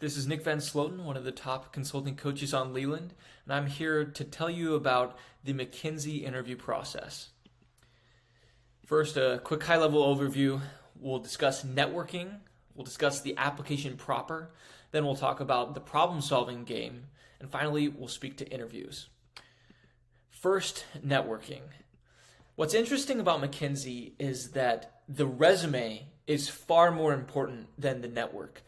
This is Nick Van Sloten, one of the top consulting coaches on Leland, and I'm here to tell you about the McKinsey interview process. First, a quick high-level overview. We'll discuss networking, we'll discuss the application proper, then we'll talk about the problem-solving game, and finally, we'll speak to interviews. First, networking. What's interesting about McKinsey is that the resume is far more important than the network.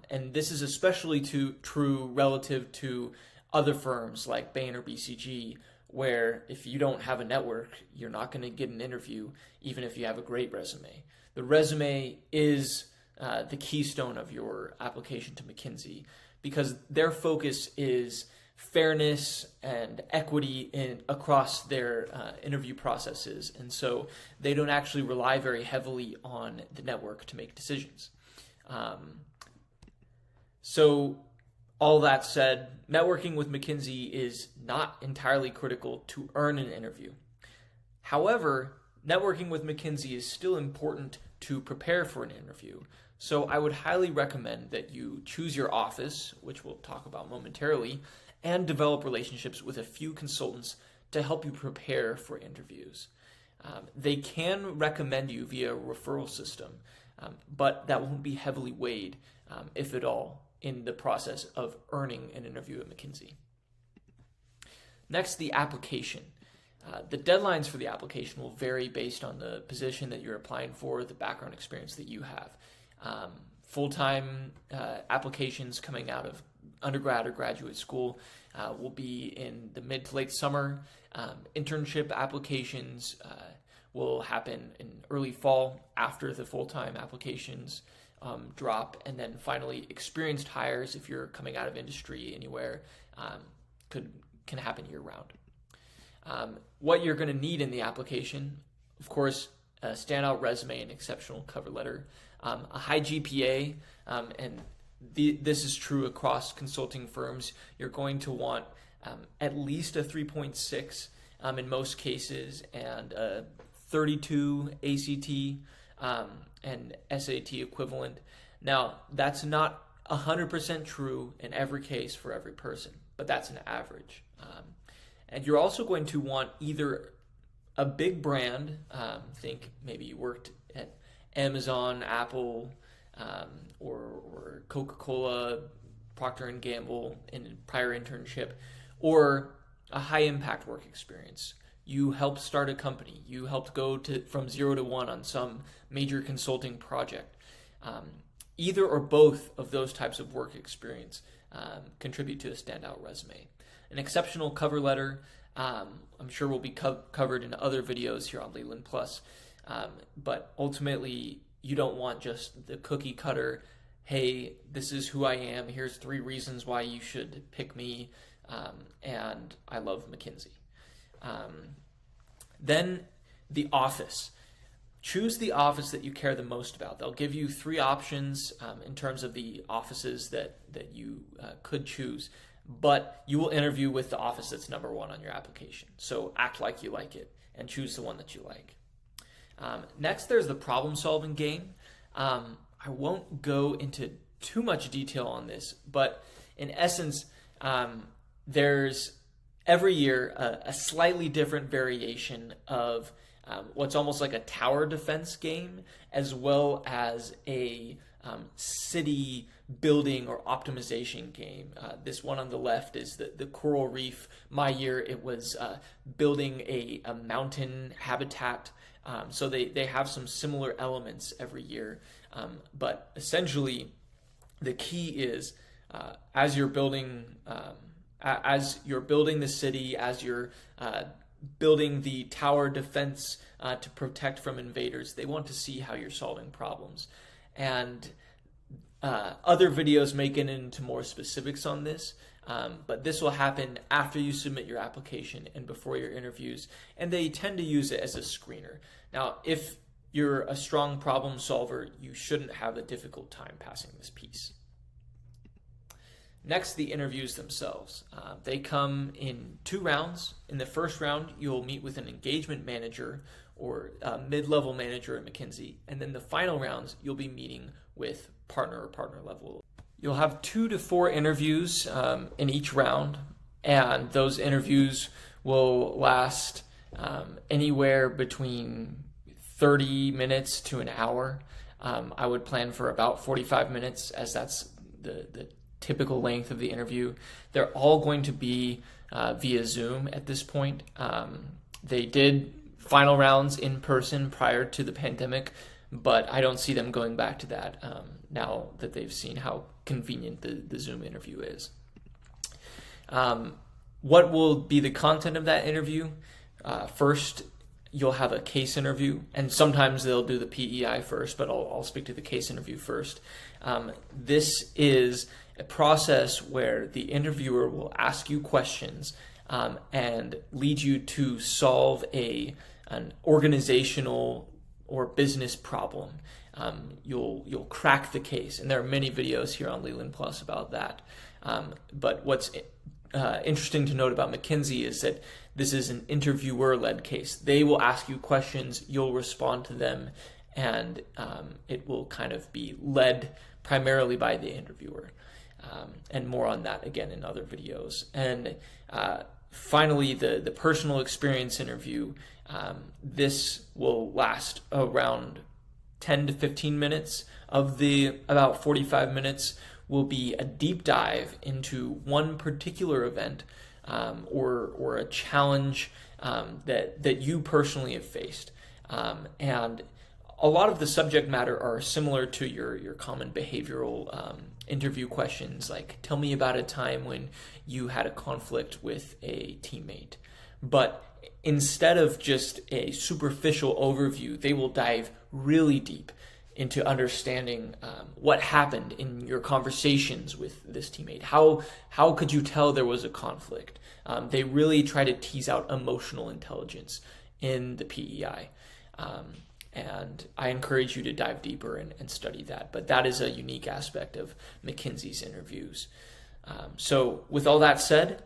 And this is especially true relative to other firms like Bain or BCG, where if you don't have a network, you're not going to get an interview, even if you have a great resume. The resume is the keystone of your application to McKinsey because their focus is fairness and equity across their interview processes. And so they don't actually rely very heavily on the network to make decisions. So all that said, networking with McKinsey is not entirely critical to earn an interview. However, networking with McKinsey is still important to prepare for an interview. So I would highly recommend that you choose your office, which we'll talk about momentarily, and develop relationships with a few consultants to help you prepare for interviews. They can recommend you via a referral system, but that won't be heavily weighed, if at all, in the process of earning an interview at McKinsey. Next, the application. The deadlines for the application will vary based on the position that you're applying for, the background experience that you have. Full-time applications coming out of undergrad or graduate school will be in the mid to late summer. Internship applications will happen in early fall after the full-time applications drop, and then finally experienced hires, if you're coming out of industry anywhere, can happen year-round. What you're going to need in the application, of course, a standout resume and exceptional cover letter, a high GPA, and this is true across consulting firms. You're going to want at least a 3.6 in most cases, and a 32 ACT and SAT equivalent. Now, that's not 100% true in every case for every person, but that's an average. And you're also going to want either a big brand, think maybe you worked at Amazon, Apple, or Coca-Cola, Procter & Gamble in a prior internship, or a high-impact work experience. You helped start a company. You helped go from 0 to 1 on some major consulting project. Either or both of those types of work experience contribute to a standout resume. An exceptional cover letter, I'm sure will be covered in other videos here on Leland Plus, but ultimately you don't want just the cookie cutter, hey, this is who I am, here's 3 reasons why you should pick me, and I love McKinsey. Then the office. Choose the office that you care the most about. They'll give you 3 options in terms of the offices that you could choose, but you will interview with the office that's number 1 on your application. So act like you like it and choose the one that you like. Next, there's the problem-solving game. I won't go into too much detail on this, but in essence, there's every year a slightly different variation of what's almost like a tower defense game, as well as a city building or optimization game. This one on the left is the coral reef. My year, it was building a mountain habitat. So they have some similar elements every year. But essentially, the key is as you're building the city, as you're building the tower defense to protect from invaders, they want to see how you're solving problems. And other videos may get into more specifics on this, but this will happen after you submit your application and before your interviews, and they tend to use it as a screener. Now, if you're a strong problem solver, you shouldn't have a difficult time passing this piece. Next, the interviews themselves. They come in 2 rounds. In the first round, you'll meet with an engagement manager or a mid-level manager at McKinsey. And then the final rounds, you'll be meeting with partner or partner level. You'll have 2 to 4 interviews in each round, and those interviews will last anywhere between 30 minutes to an hour. I would plan for about 45 minutes, as that's the typical length of the interview. They're all going to be via Zoom at this point. They did final rounds in person prior to the pandemic, but I don't see them going back to that now that they've seen how convenient the Zoom interview is. What will be the content of that interview? First, you'll have a case interview, and sometimes they'll do the PEI first, but I'll speak to the case interview first. This is a process where the interviewer will ask you questions and lead you to solve an organizational or business problem. You'll crack the case, and there are many videos here on Leland Plus about that. But what's interesting to note about McKinsey is that this is an interviewer-led case. They will ask you questions, you'll respond to them, and it will kind of be led primarily by the interviewer. And more on that again in other videos. And finally, the personal experience interview. This will last around 10 to 15 minutes. Of the about 45 minutes will be a deep dive into one particular event or a challenge that you personally have faced. And a lot of the subject matter are similar to your common behavioral interview questions, like tell me about a time when you had a conflict with a teammate. But instead of just a superficial overview, they will dive really deep into understanding what happened in your conversations with this teammate. How could you tell there was a conflict? They really try to tease out emotional intelligence in the PEI. And I encourage you to dive deeper and study that. But that is a unique aspect of McKinsey's interviews. So with all that said,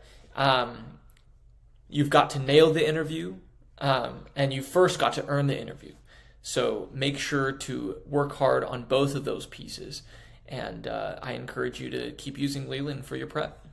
you've got to nail the interview, and you first got to earn the interview. So make sure to work hard on both of those pieces. And I encourage you to keep using Leland for your prep.